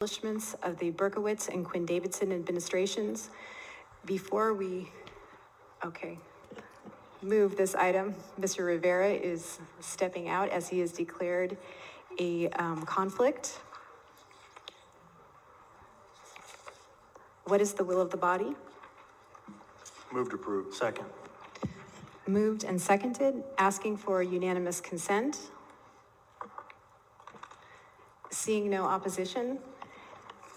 accomplishments of the Berkowitz and Quinn Davidson administrations. Before we, move this item, Mr. Rivera is stepping out as he has declared a conflict. What is the will of the body? Move to approve. Second. Moved and seconded, asking for unanimous consent. Seeing no opposition,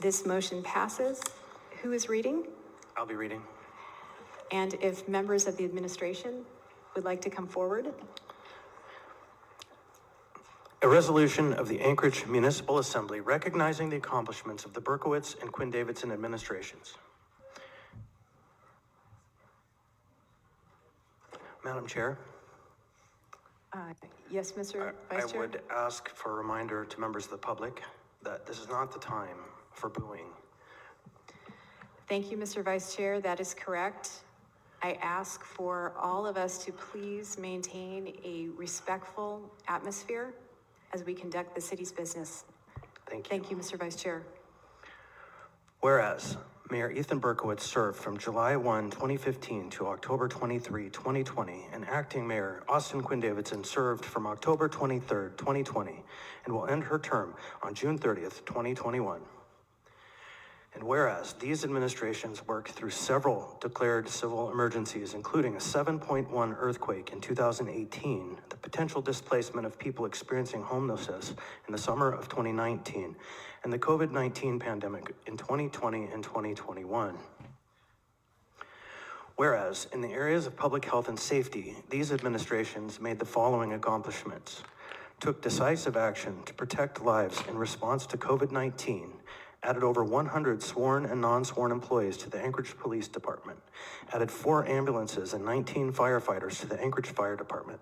this motion passes. Who is reading? I'll be reading. And if members of the administration would like to come forward. A resolution of the Anchorage Municipal Assembly recognizing the accomplishments of the Berkowitz and Quinn Davidson administrations. Madam Chair. Yes, Mr. Vice Chair. I would ask for a reminder to members of the public that this is not the time for booing. Thank you, Mr. Vice Chair. That is correct. I ask for all of us to please maintain a respectful atmosphere as we conduct the city's business. Thank you. Thank you, Mr. Vice Chair. Whereas Mayor Ethan Berkowitz served from July 1, 2015 to October 23, 2020, and Acting Mayor Austin Quinn Davidson served from October 23, 2020, and will end her term on June 30th, 2021. And whereas these administrations worked through several declared civil emergencies, including a 7.1 earthquake in 2018, the potential displacement of people experiencing homelessness in the summer of 2019, and the COVID-19 pandemic in 2020 and 2021. Whereas in the areas of public health and safety, these administrations made the following accomplishments: took decisive action to protect lives in response to COVID-19, added over 100 sworn and non-sworn employees to the Anchorage Police Department, added 4 ambulances and 19 firefighters to the Anchorage Fire Department,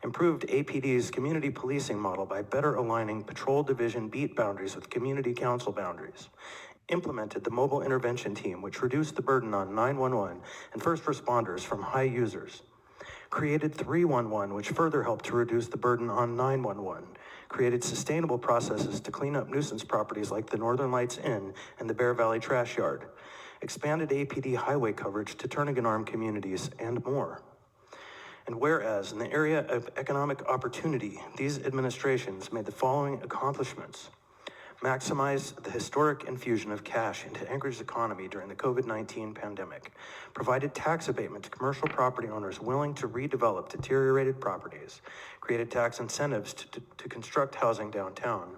improved APD's community policing model by better aligning patrol division beat boundaries with community council boundaries, implemented the mobile intervention team, which reduced the burden on 911 and first responders from high users, created 311, which further helped to reduce the burden on 911, created sustainable processes to clean up nuisance properties like the Northern Lights Inn and the Bear Valley Trash Yard, expanded APD highway coverage to turn-and-arm communities, and more. And whereas in the area of economic opportunity, these administrations made the following accomplishments: maximize the historic infusion of cash into Anchorage's economy during the COVID-19 pandemic, provided tax abatement to commercial property owners willing to redevelop deteriorated properties, created tax incentives to construct housing downtown,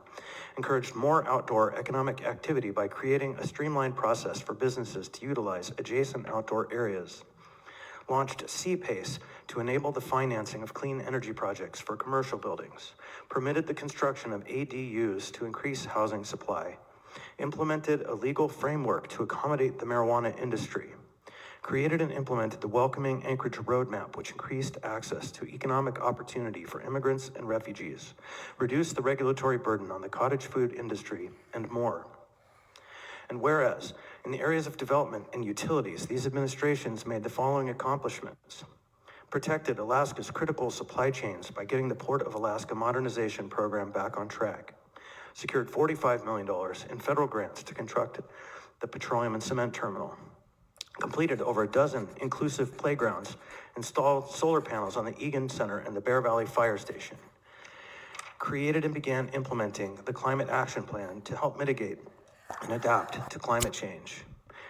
encouraged more outdoor economic activity by creating a streamlined process for businesses to utilize adjacent outdoor areas, launched CPACE to enable the financing of clean energy projects for commercial buildings, permitted the construction of ADUs to increase housing supply, implemented a legal framework to accommodate the marijuana industry, created and implemented the Welcoming Anchorage Roadmap, which increased access to economic opportunity for immigrants and refugees, reduced the regulatory burden on the cottage food industry, and more. And whereas, in the areas of development and utilities, these administrations made the following accomplishments: protected Alaska's critical supply chains by getting the Port of Alaska Modernization Program back on track, secured $45 million in federal grants to construct the petroleum and cement terminal, completed over a dozen inclusive playgrounds, installed solar panels on the Egan Center and the Bear Valley Fire Station, created and began implementing the Climate Action Plan to help mitigate and adapt to climate change,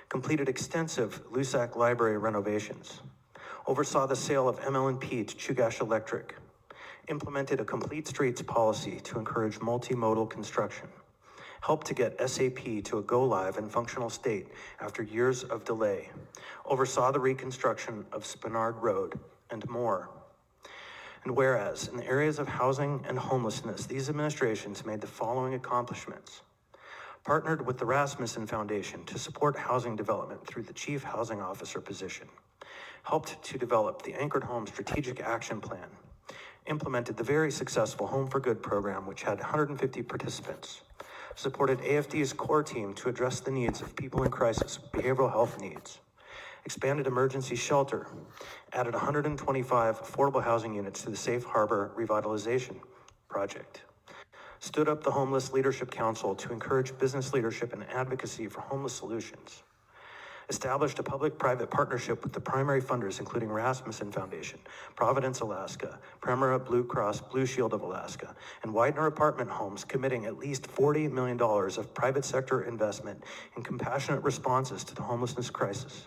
completed extensive LUSAC library renovations, oversaw the sale of ML&P to Chugach Electric, implemented a complete streets policy to encourage multimodal construction, helped to get SAP to a go-live and functional state after years of delay, oversaw the reconstruction of Spenard Road, and more. And whereas, in the areas of housing and homelessness, these administrations made the following accomplishments: partnered with the Rasmussen Foundation to support housing development through the Chief Housing Officer position, helped to develop the Anchored Home Strategic Action Plan, implemented the very successful Home for Good program, which had 150 participants, supported AFD's core team to address the needs of people in crisis with behavioral health needs, expanded emergency shelter, added 125 affordable housing units to the Safe Harbor Revitalization Project, stood up the Homeless Leadership Council to encourage business leadership and advocacy for homeless solutions, established a public-private partnership with the primary funders, including Rasmussen Foundation, Providence, Alaska, Premera Blue Cross Blue Shield of Alaska, and Widener Apartment Homes, committing at least $40 million of private sector investment in compassionate responses to the homelessness crisis.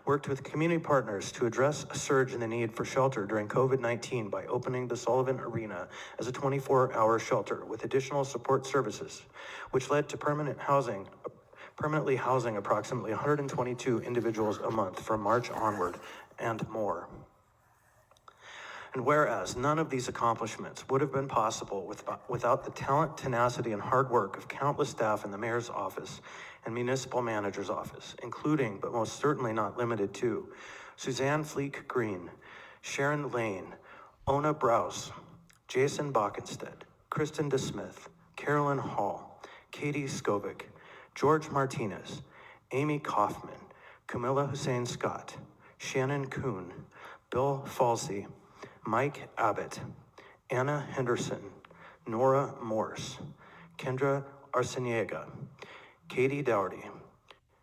Worked with community partners to address a surge in the need for shelter during COVID-19 by opening the Sullivan Arena as a 24-hour shelter with additional support services, which led to permanently housing approximately 122 individuals a month from March onward, and more. And whereas none of these accomplishments would have been possible without the talent, tenacity, and hard work of countless staff in the mayor's office and municipal manager's office, including, but most certainly not limited to, Suzanne Fleek Green, Sharon Lane, Ona Browse, Jason Bockenstead, Kristen DeSmith, Carolyn Hall, Katie Skovic, George Martinez, Amy Kaufman, Camilla Hussein Scott, Shannon Kuhn, Bill Falsey, Mike Abbott, Anna Henderson, Nora Morse, Kendra Arciniega, Katie Dougherty,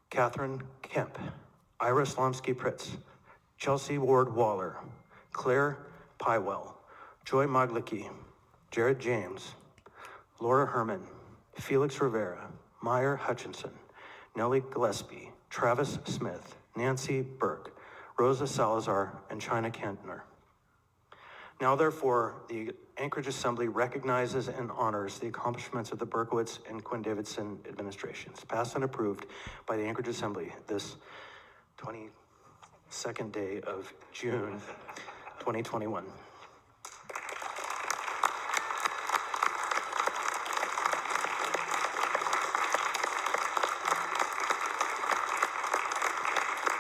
Catherine Kemp, Ira Slomsky-Pritz, Chelsea Ward Waller, Claire Pywell, Joy Moglicki, Jared James, Laura Herman, Felix Rivera, Meyer Hutchinson, Nellie Gillespie, Travis Smith, Nancy Burke, Rosa Salazar, and China Kentner. Now, therefore, the Anchorage Assembly recognizes and honors the accomplishments of the Berkowitz and Quinn Davidson administrations, passed and approved by the Anchorage Assembly this 22nd day of June, 2021.